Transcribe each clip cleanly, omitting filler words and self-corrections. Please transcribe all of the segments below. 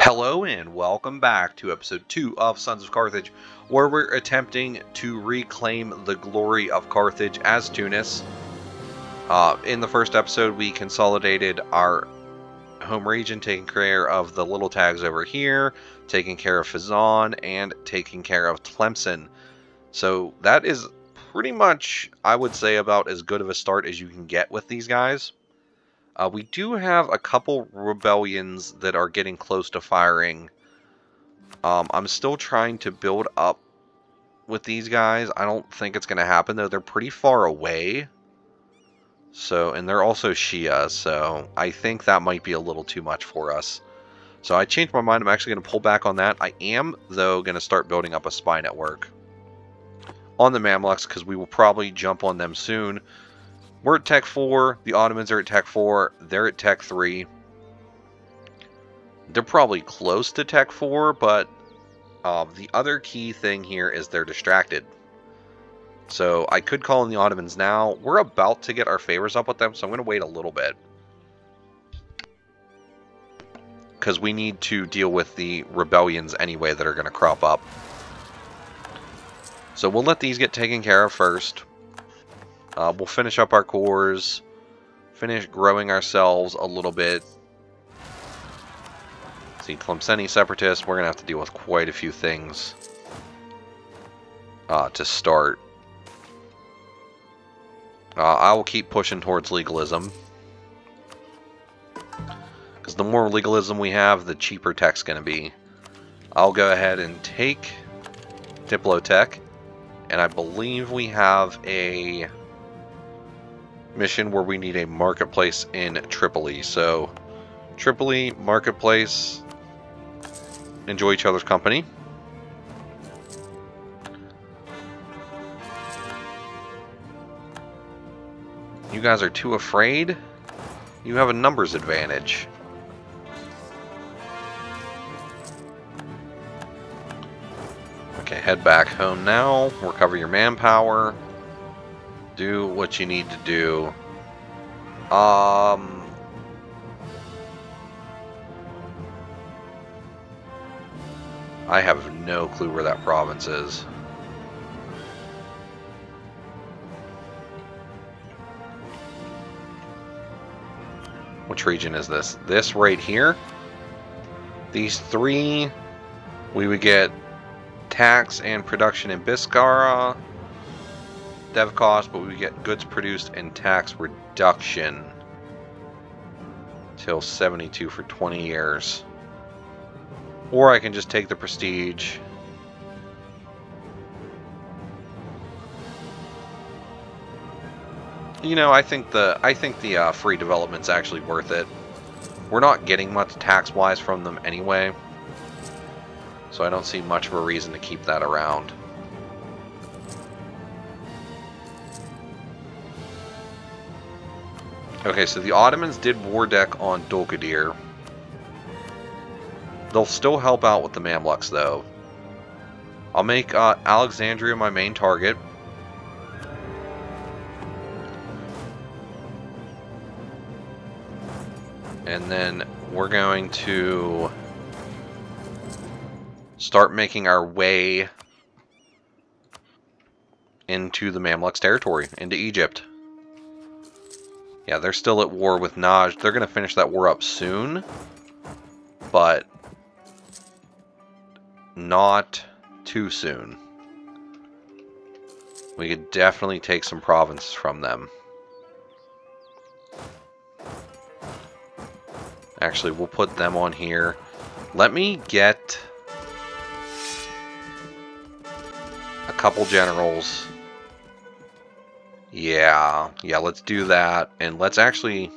Hello and welcome back to episode 2 of Sons of Carthage, where we're attempting to reclaim the glory of Carthage as Tunis. In the first episode, we consolidated our home region, taking care of the little tags over here, taking care of Fizan, and taking care of Tlemcen. So that is pretty much, I would say, about as good of a start as you can get with these guys. We do have a couple rebellions that are getting close to firing. I'm still trying to build up with these guys. I don't think it's going to happen, though. They're pretty far away. So, and they're also Shia, so I think that might be a little too much for us. So I changed my mind. I'm actually going to pull back on that. I am, though, going to start building up a spy network on the Mamluks, because we will probably jump on them soon. We're at Tech 4. The Ottomans are at Tech 4. They're at Tech 3. They're probably close to Tech 4, but the other key thing here is they're distracted. So I could call in the Ottomans now. We're about to get our favors up with them, so I'm going to wait a little bit, because we need to deal with the rebellions anyway that are going to crop up. So we'll let these get taken care of first. We'll finish up our cores, finish growing ourselves a little bit. See, Tlemceni separatists, we're going to have to deal with quite a few things to start. I will keep pushing towards legalism, because the more legalism we have, the cheaper tech's going to be. I'll go ahead and take Diplotech, and I believe we have a mission where we need a marketplace in Tripoli. So Tripoli, marketplace, enjoy each other's company. You guys are too afraid? You have a numbers advantage. Okay, head back home now. Recover your manpower. Do what you need to do. I have no clue where that province is. Which region is this? This right here? These three, we would get tax and production in Biskara, dev cost, but we get goods produced and tax reduction till 72 for 20 years. Or I can just take the prestige. You know, I think the free development's actually worth it. We're not getting much tax-wise from them anyway, so I don't see much of a reason to keep that around. Okay, so the Ottomans did war deck on Dulkadir. They'll still help out with the Mamluks, though. I'll make Alexandria my main target. And then we're going to start making our way into the Mamluks territory, into Egypt. Yeah, they're still at war with Najd. They're going to finish that war up soon, but not too soon. We could definitely take some provinces from them. Actually, we'll put them on here. Let me get a couple generals. Yeah, let's do that. And let's actually...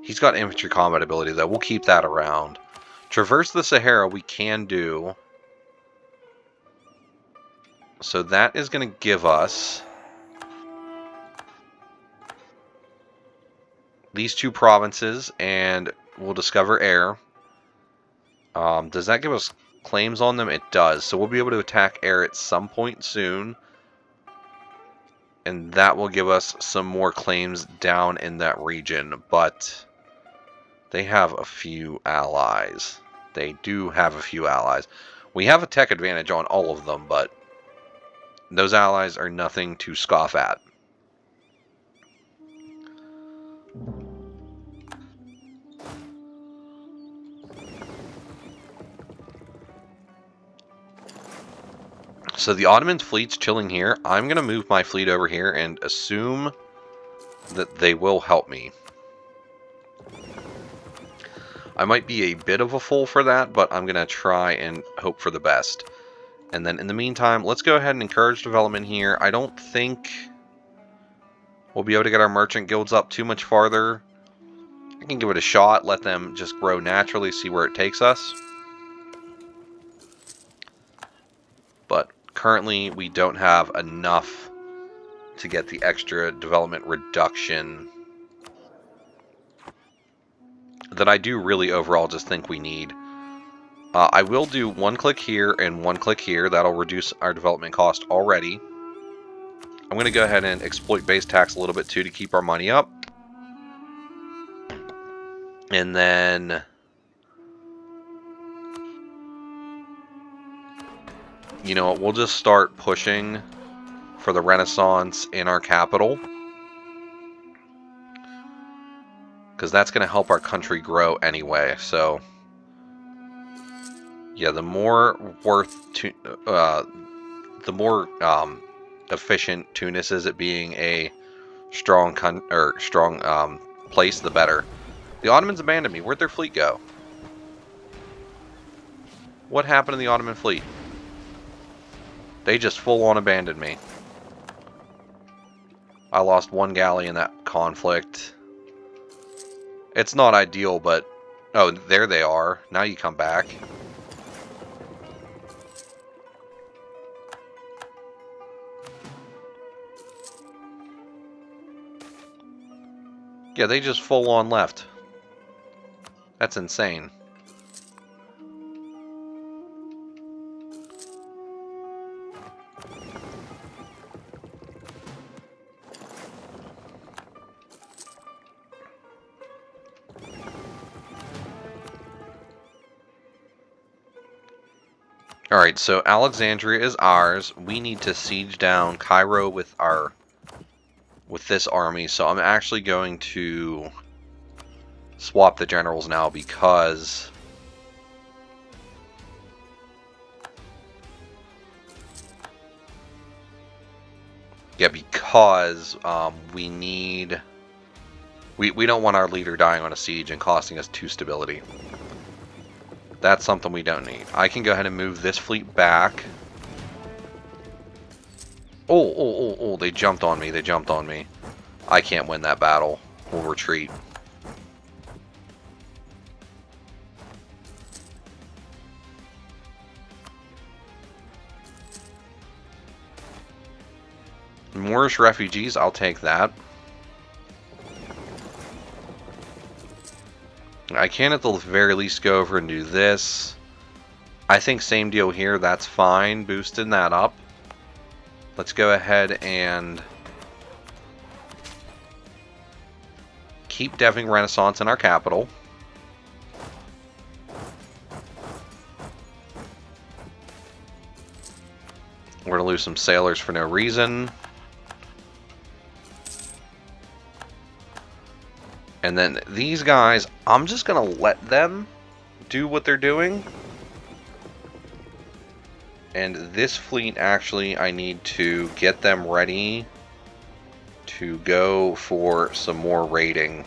He's got infantry combat ability, though. We'll keep that around. Traverse the Sahara we can do. So that is going to give us these two provinces, and we'll discover air. Does that give us claims on them? It does. So we'll be able to attack air at some point soon. And that will give us some more claims down in that region. But they have a few allies. They do have a few allies. We have a tech advantage on all of them, but those allies are nothing to scoff at. So the Ottoman fleet's chilling here. I'm going to move my fleet over here and assume that they will help me. I might be a bit of a fool for that, but I'm going to try and hope for the best. And then in the meantime, let's go ahead and encourage development here. I don't think we'll be able to get our merchant guilds up too much farther. I can give it a shot, let them just grow naturally, see where it takes us. But currently, we don't have enough to get the extra development reduction that I do really overall just think we need. I will do one click here and one click here. That'll reduce our development cost already. I'm going to go ahead and exploit base tax a little bit too to keep our money up. And then you know what, we'll just start pushing for the Renaissance in our capital, because that's going to help our country grow anyway. So yeah, the more efficient Tunis is at being a strong place, the better. The Ottomans abandoned me. Where'd their fleet go? What happened to the Ottoman fleet? They just full-on abandoned me. I lost one galley in that conflict. It's not ideal, but... oh, there they are. Now you come back. Yeah, they just full-on left. That's insane. Alright, so Alexandria is ours. We need to siege down Cairo with this army, so I'm actually going to swap the generals now because we don't want our leader dying on a siege and costing us 2 stability. That's something we don't need. I can go ahead and move this fleet back. Oh, they jumped on me. They jumped on me. I can't win that battle. We'll retreat. Moorish refugees, I'll take that. I can at the very least go over and do this. I think same deal here, that's fine, boosting that up. Let's go ahead and keep deving Renaissance in our capital. We're going to lose some sailors for no reason. And then these guys, I'm just going to let them do what they're doing. And this fleet, actually, I need to get them ready to go for some more raiding.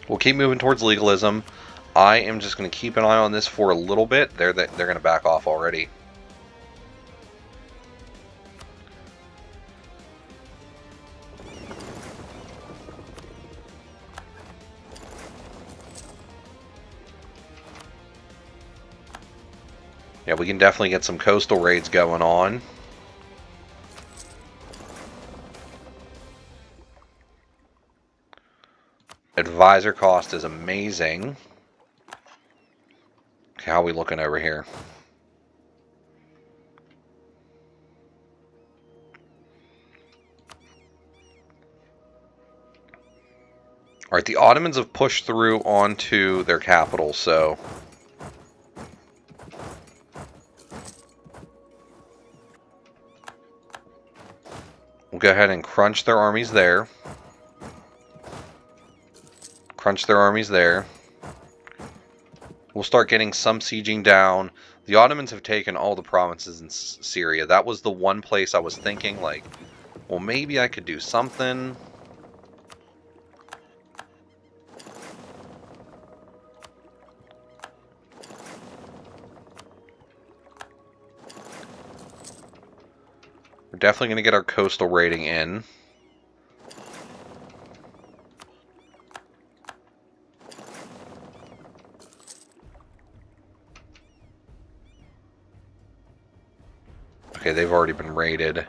We'll keep moving towards legalism. I am just going to keep an eye on this for a little bit. They're going to back off already. Yeah, we can definitely get some coastal raids going on. Advisor cost is amazing. Okay, how are we looking over here? Alright, the Ottomans have pushed through onto their capital, so... we'll go ahead and crunch their armies there. Crunch their armies there. We'll start getting some sieging down. The Ottomans have taken all the provinces in Syria. That was the one place I was thinking, like, well, maybe I could do something. We're definitely going to get our coastal raiding in. Okay, they've already been raided.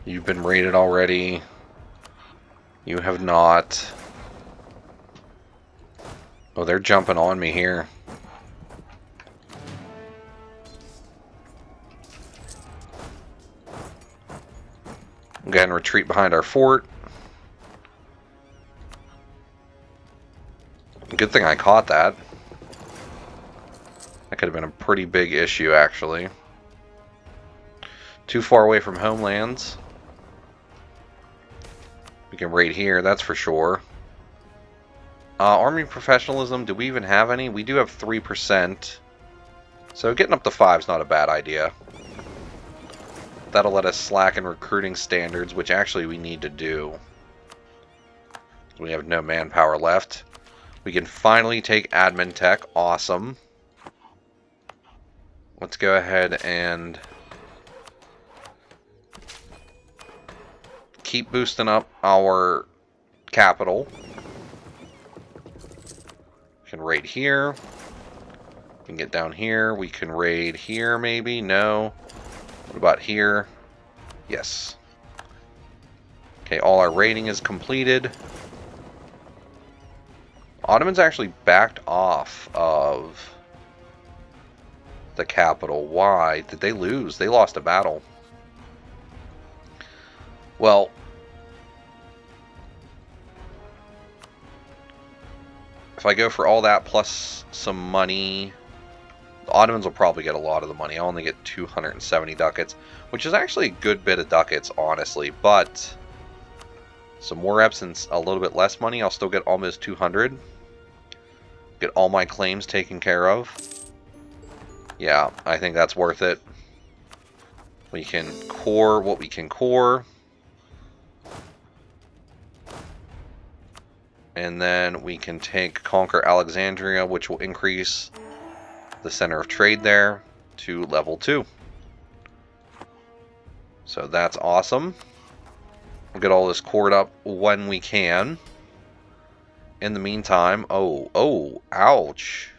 You've been raided already. You have not. Oh, they're jumping on me here. We'll go ahead and retreat behind our fort. Good thing I caught that. That could have been a pretty big issue, actually. Too far away from homelands. We can raid here, that's for sure. Army professionalism, do we even have any? We do have 3%. So getting up to 5 is not a bad idea. That'll let us slacken recruiting standards, which actually we need to do. We have no manpower left. We can finally take admin tech. Awesome. Let's go ahead and keep boosting up our capital. We can raid here. We can get down here. We can raid here, maybe. No. What about here? Yes. Okay, all our raiding is completed. Ottomans actually backed off of the capital. Why did they lose? They lost a battle. Well, if I go for all that plus some money, the Ottomans will probably get a lot of the money. I'll only get 270 ducats, which is actually a good bit of ducats, honestly. But some more reps and a little bit less money, I'll still get almost 200. Get all my claims taken care of. Yeah, I think that's worth it. We can core what we can core. And then we can conquer Alexandria, which will increase the center of trade there to level 2. So that's awesome. We'll get all this cored up when we can. In the meantime, ouch.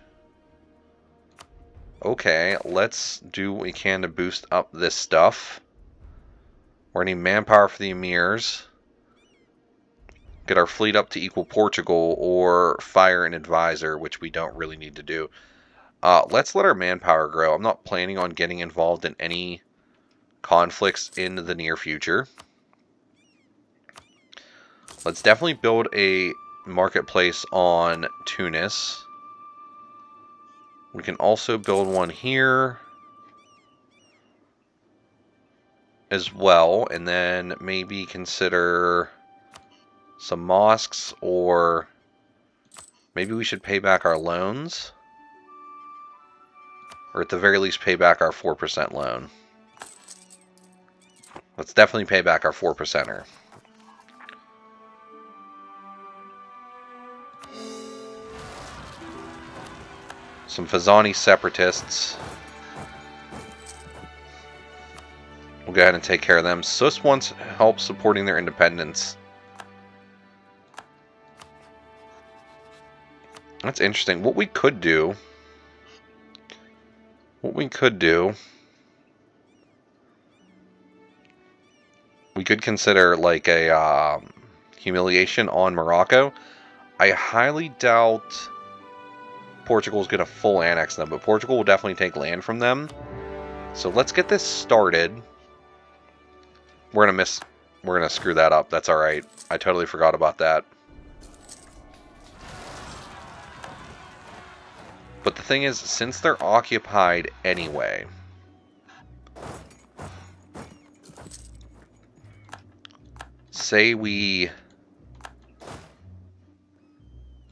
Okay, let's do what we can to boost up this stuff. We're gonna need manpower for the emirs. Get our fleet up to equal Portugal or fire an advisor, which we don't really need to do. Let's let our manpower grow. I'm not planning on getting involved in any conflicts in the near future. Let's definitely build a marketplace on Tunis. We can also build one here as well, and then maybe consider some mosques, or maybe we should pay back our loans, or at the very least pay back our 4% loan. Let's definitely pay back our 4%er. Some Fazani separatists. We'll go ahead and take care of them. Sus wants help supporting their independence. That's interesting. What we could do We could consider like a humiliation on Morocco. I highly doubt Portugal is going to full annex them, but Portugal will definitely take land from them. So let's get this started. We're gonna screw that up. That's all right. I totally forgot about that. But the thing is, since they're occupied anyway, say we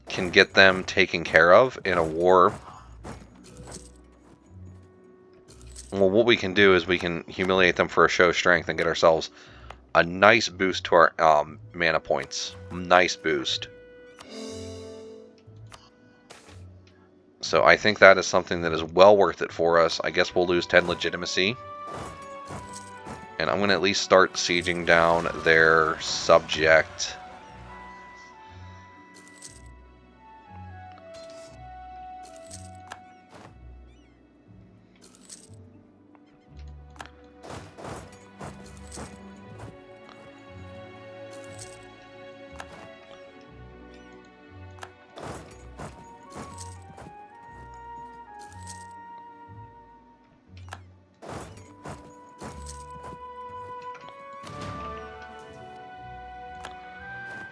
can get them taken care of in a war. Well, what we can do is we can humiliate them for a show of strength and get ourselves a nice boost to our mana points. Nice boost. So I think that is something that is well worth it for us. I guess we'll lose 10 legitimacy. And I'm going to at least start sieging down their subject.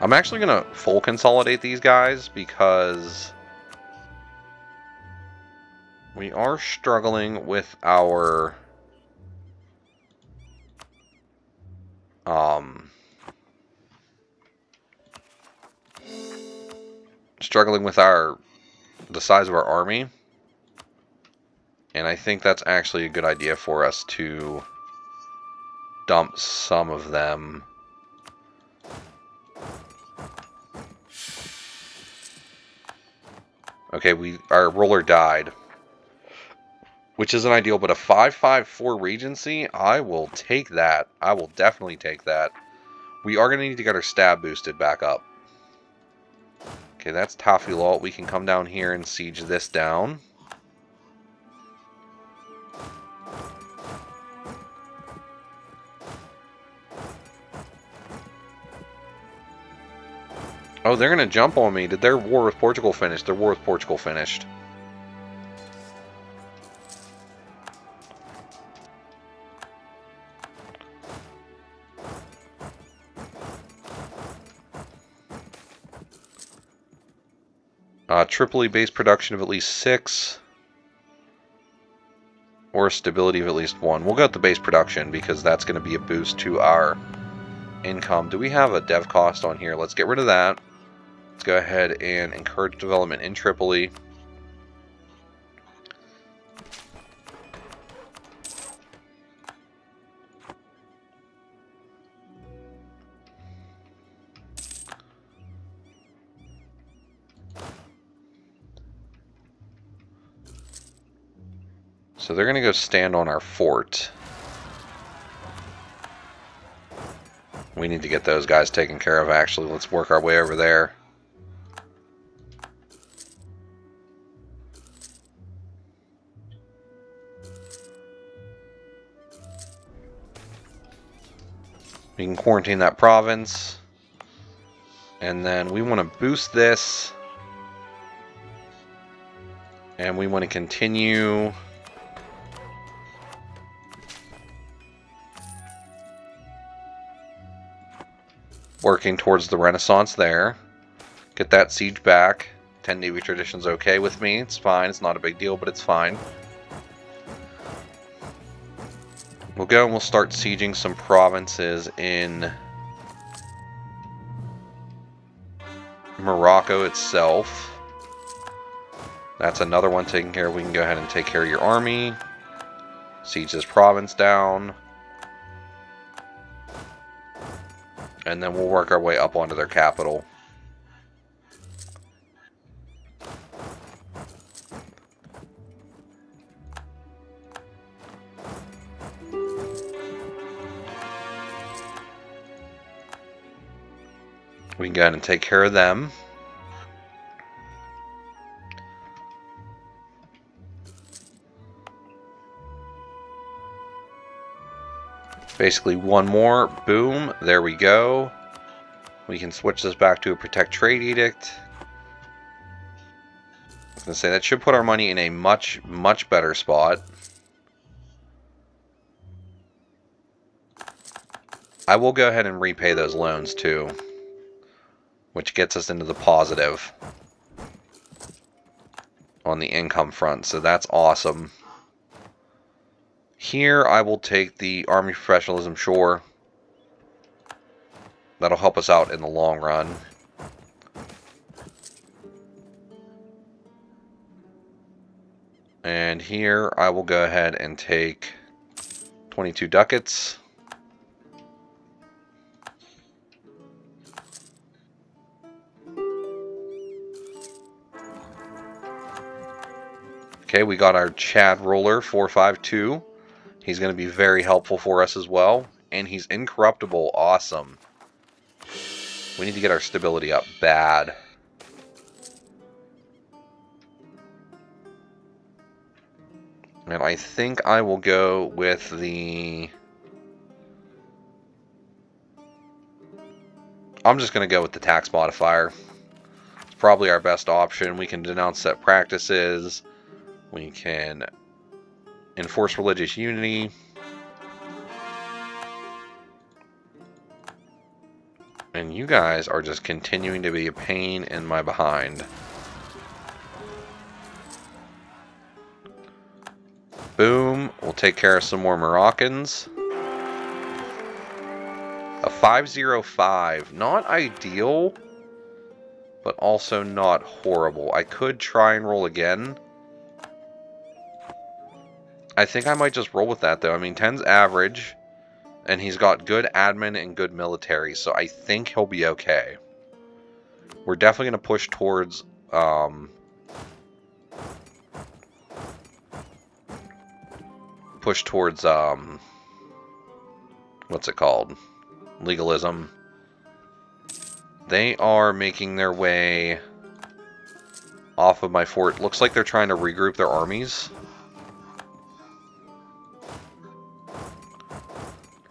I'm actually going to full consolidate these guys because we are struggling with our the size of our army, and I think that's actually a good idea for us to dump some of them. Okay, our ruler died, which isn't ideal, but a 5/5/4 Regency, I will take that. I will definitely take that. We are going to need to get our stab boosted back up. Okay, that's Tafilalt. We can come down here and siege this down. Oh, they're going to jump on me. Did their war with Portugal finish? Their war with Portugal finished. Tripoli base production of at least 6. Or stability of at least 1. We'll go with the base production because that's going to be a boost to our income. Do we have a dev cost on here? Let's get rid of that. Let's go ahead and encourage development in Tripoli. So they're going to go stand on our fort. We need to get those guys taken care of, actually. Let's work our way over there. We can quarantine that province. And then we want to boost this. And we want to continue working towards the Renaissance there. Get that siege back. 10 Navy Tradition's okay with me. It's fine. It's not a big deal, but it's fine. We'll go and we'll start sieging some provinces in Morocco itself. That's another one taken care of. We can go ahead and take care of your army. Siege this province down. And then we'll work our way up onto their capital. We can go ahead and take care of them. Basically one more. Boom. There we go. We can switch this back to a Protect Trade Edict. I was going to say, that should put our money in a much, much better spot. I will go ahead and repay those loans too, which gets us into the positive on the income front, so that's awesome. Here I will take the Army Professionalism, sure. That'll help us out in the long run. And here I will go ahead and take 22 ducats. Okay, we got our Chad Roller 452. He's going to be very helpful for us as well. And he's incorruptible. Awesome. We need to get our stability up bad. And I think I will go with the... I'm just going to go with the tax modifier. It's probably our best option. We can denounce set practices. We can enforce religious unity. And you guys are just continuing to be a pain in my behind. Boom. We'll take care of some more Moroccans. A 505. Not ideal, but also not horrible. I could try and roll again. I think I might just roll with that, though. I mean, 10's average, and he's got good admin and good military, so I think he'll be okay. We're definitely going to push towards... what's it called? Legalism. They are making their way off of my fort. Looks like they're trying to regroup their armies.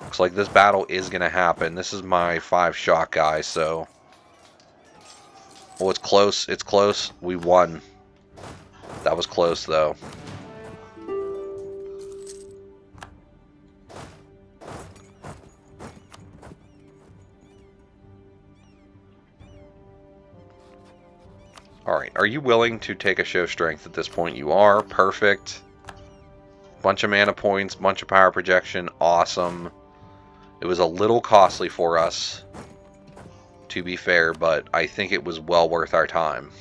Looks like this battle is going to happen. This is my 5-shot guy, so... Oh, it's close. It's close. We won. That was close, though. Alright, are you willing to take a show strength at this point? You are. Perfect. Bunch of mana points, bunch of power projection. Awesome. It was a little costly for us, to be fair, but I think it was well worth our time.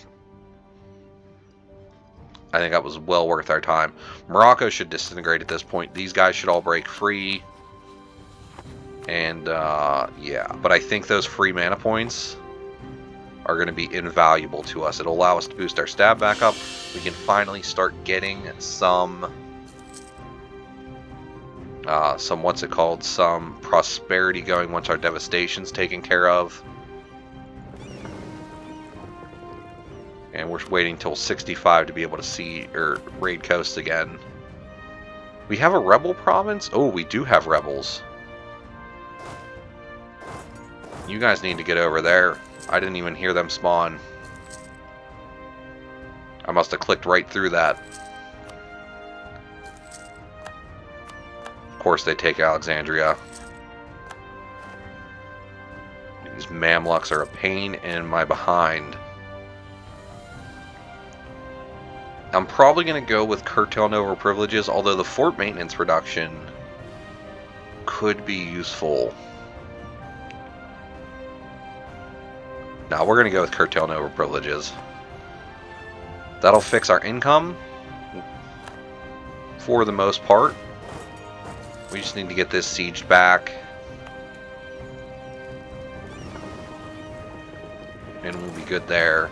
I think that was well worth our time. Morocco should disintegrate at this point. These guys should all break free. And, yeah. But I think those free mana points are going to be invaluable to us. It'll allow us to boost our stab back up. We can finally start getting some what's it called? Some prosperity going once our devastation's taken care of. And we're waiting till 65 to be able to see or raid coast again. We have a rebel province? Oh, we do have rebels. You guys need to get over there. I didn't even hear them spawn. I must have clicked right through that. Of course they take Alexandria. These Mamluks are a pain in my behind. I'm probably going to go with curtailing over privileges, although the fort maintenance reduction could be useful. No, we're going to go with curtailing over privileges. That'll fix our income for the most part. We just need to get this sieged back. And we'll be good there.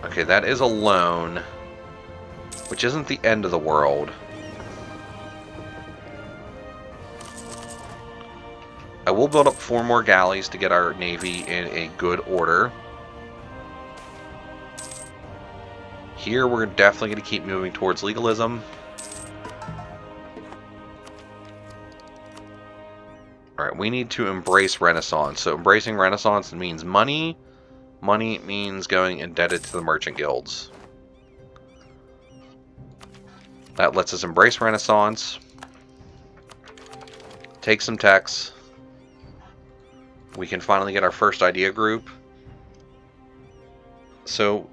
Okay, that is a loan, which isn't the end of the world. I will build up 4 more galleys to get our navy in a good order. Here, we're definitely going to keep moving towards legalism. Alright, we need to embrace Renaissance. So embracing Renaissance means money. Money means going indebted to the merchant guilds. That lets us embrace Renaissance. Take some techs. We can finally get our first idea group. So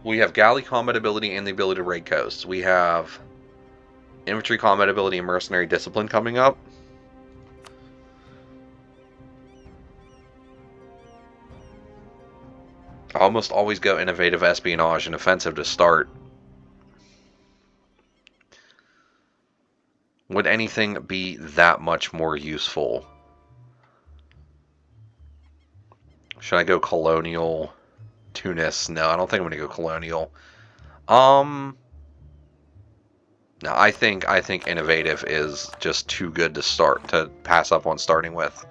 we have galley combat ability and the ability to raid coasts. We have infantry combat ability and mercenary discipline coming up. I almost always go innovative espionage and offensive to start. Would anything be that much more useful? Should I go colonial? Tunis? No, I don't think I'm going to go colonial. No, I think innovative is just too good to pass up on starting with.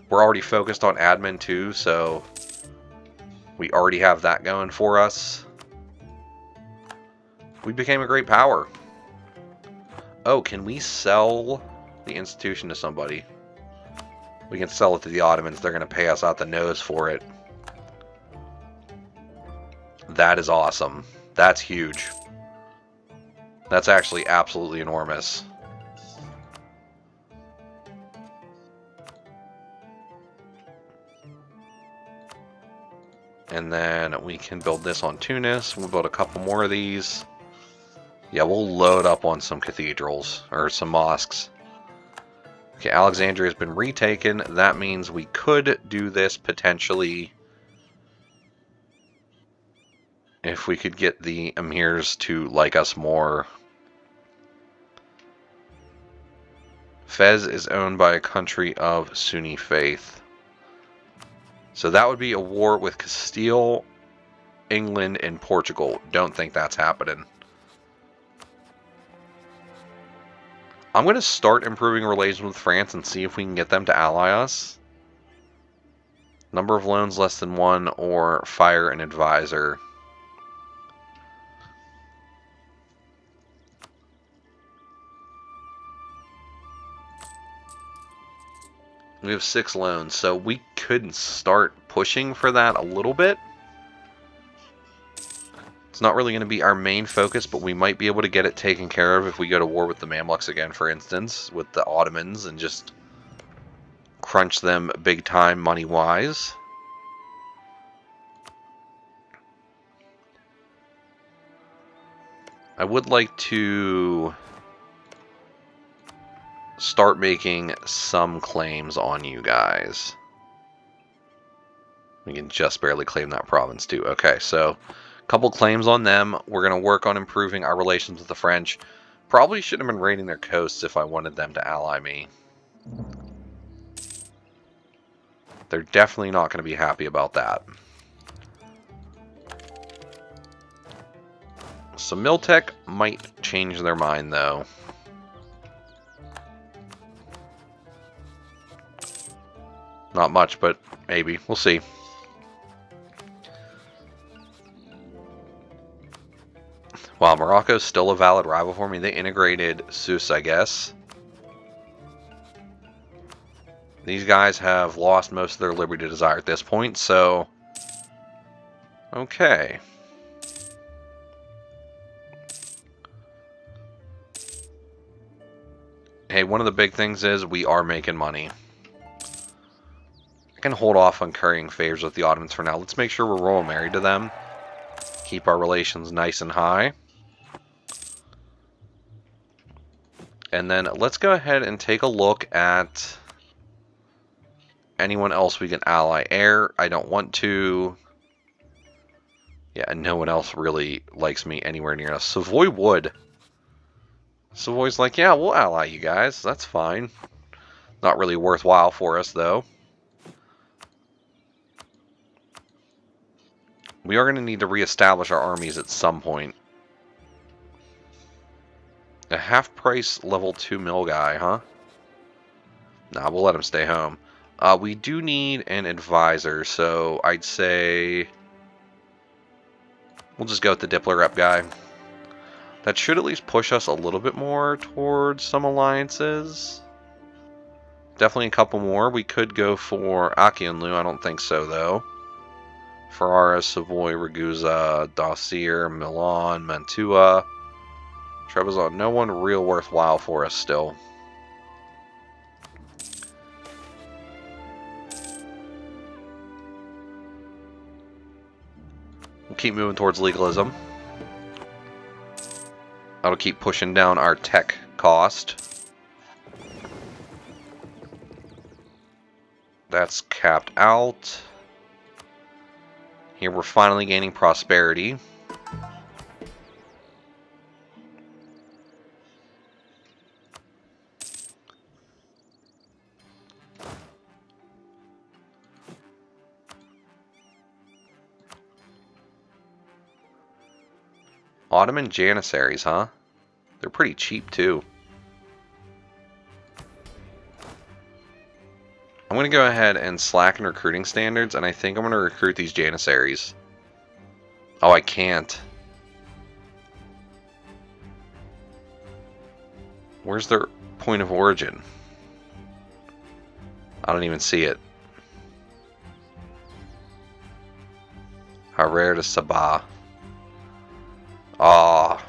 We're already focused on admin too, so we already have that going for us. We became a great power. Oh, can we sell the institution to somebody? We can sell it to the Ottomans. They're going to pay us out the nose for it. That is awesome. That's huge. That's actually absolutely enormous. And then we can build this on Tunis. We'll build a couple more of these. Yeah, we'll load up on some cathedrals, or some mosques. Okay, Alexandria has been retaken. That means we could do this potentially if we could get the emirs to like us more. Fez is owned by a country of Sunni faith. So that would be a war with Castile, England, and Portugal. Don't think that's happening. I'm going to start improving relations with France and see if we can get them to ally us. Number of loans less than 1, or fire an advisor. We have 6 loans, so we could start pushing for that a little bit. It's not really going to be our main focus, but we might be able to get it taken care of if we go to war with the Mamluks again, for instance, with the Ottomans, and just crunch them big time money-wise. I would like to start making some claims on you guys. We can just barely claim that province too. Okay, so a couple claims on them. We're going to work on improving our relations with the French. Probably shouldn't have been raiding their coasts if I wanted them to ally me. They're definitely not going to be happy about that. So Miltech might change their mind though. Not much, but maybe. We'll see. Wow, Morocco's still a valid rival for me. They integrated Sus, I guess. These guys have lost most of their liberty to desire at this point, so... Okay. Hey, one of the big things is we are making money. I can hold off on currying favors with the Ottomans for now. Let's make sure we're royal married to them. Keep our relations nice and high. And then let's go ahead and take a look at anyone else we can ally. Air, I don't want to. Yeah, and no one else really likes me anywhere near us. Savoy would. Savoy's like, yeah, we'll ally you guys. That's fine. Not really worthwhile for us, though. We are going to need to reestablish our armies at some point. A half-price level 2 mill guy, huh? Nah, we'll let him stay home. We do need an advisor, so I'd say We'll just go with the Dippler rep guy. That should at least push us a little bit more towards some alliances. Definitely a couple more. We could go for Akinlu. I don't think so, though. Ferrara, Savoy, Ragusa, Dossier, Milan, Mantua, Trebizond. No one real worthwhile for us still. We'll keep moving towards legalism. That'll keep pushing down our tech cost. That's capped out. Here we're finally gaining prosperity. Ottoman Janissaries, huh? They're pretty cheap too. I'm going to go ahead and slacken recruiting standards, and I think I'm going to recruit these Janissaries. Oh, I can't. Where's their point of origin? I don't even see it. Harer to Sabah. Ah.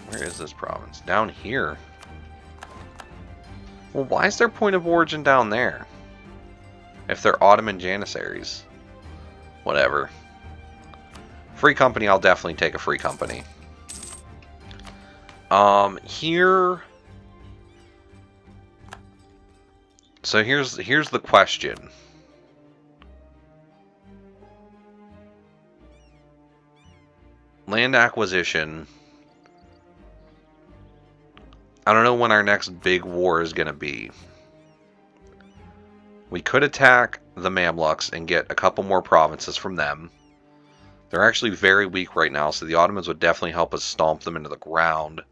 Where is this province? Down here. Well, why is their point of origin down there? If they're Ottoman Janissaries. Whatever. Free company, I'll definitely take a free company. Here... So here's the question. Land acquisition. I don't know when our next big war is going to be. We could attack the Mamluks and get a couple more provinces from them. They're actually very weak right now, so the Ottomans would definitely help us stomp them into the ground.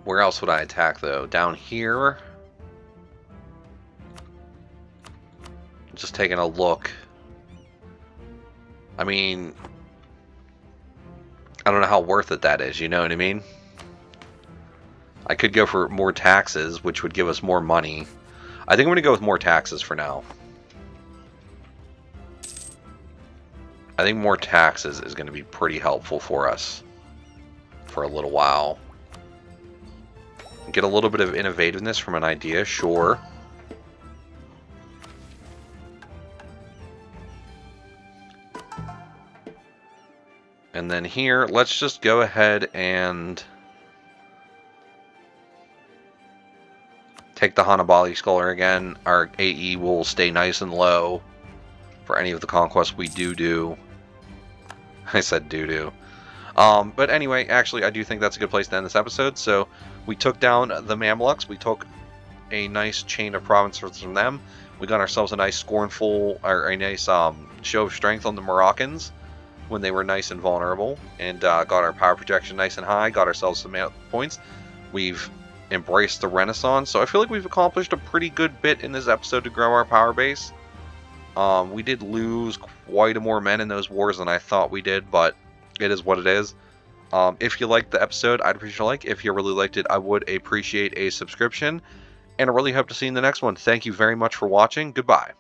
Where else would I attack, though? Down here? Just taking a look. I mean, I don't know how worth it that is, you know what I mean? I could go for more taxes, which would give us more money. I think I'm going to go with more taxes for now. I think more taxes is going to be pretty helpful for us for a little while. Get a little bit of innovativeness from an idea, sure. And then here, let's just go ahead and take the Hannibali Scholar again. Our AE will stay nice and low for any of the conquests we do. I said do. But anyway, actually, I do think that's a good place to end this episode. So we took down the Mamluks. We took a nice chain of provinces from them. We got ourselves a nice scornful, or a nice show of strength on the Moroccans when they were nice and vulnerable, and got our power projection nice and high, got ourselves some points. We've embraced the Renaissance, so I feel like we've accomplished a pretty good bit in this episode to grow our power base. We did lose quite a more men in those wars than I thought we did, but it is what it is. If you liked the episode, I'd appreciate a like. If you really liked it, I would appreciate a subscription, and I really hope to see you in the next one. Thank you very much for watching. Goodbye.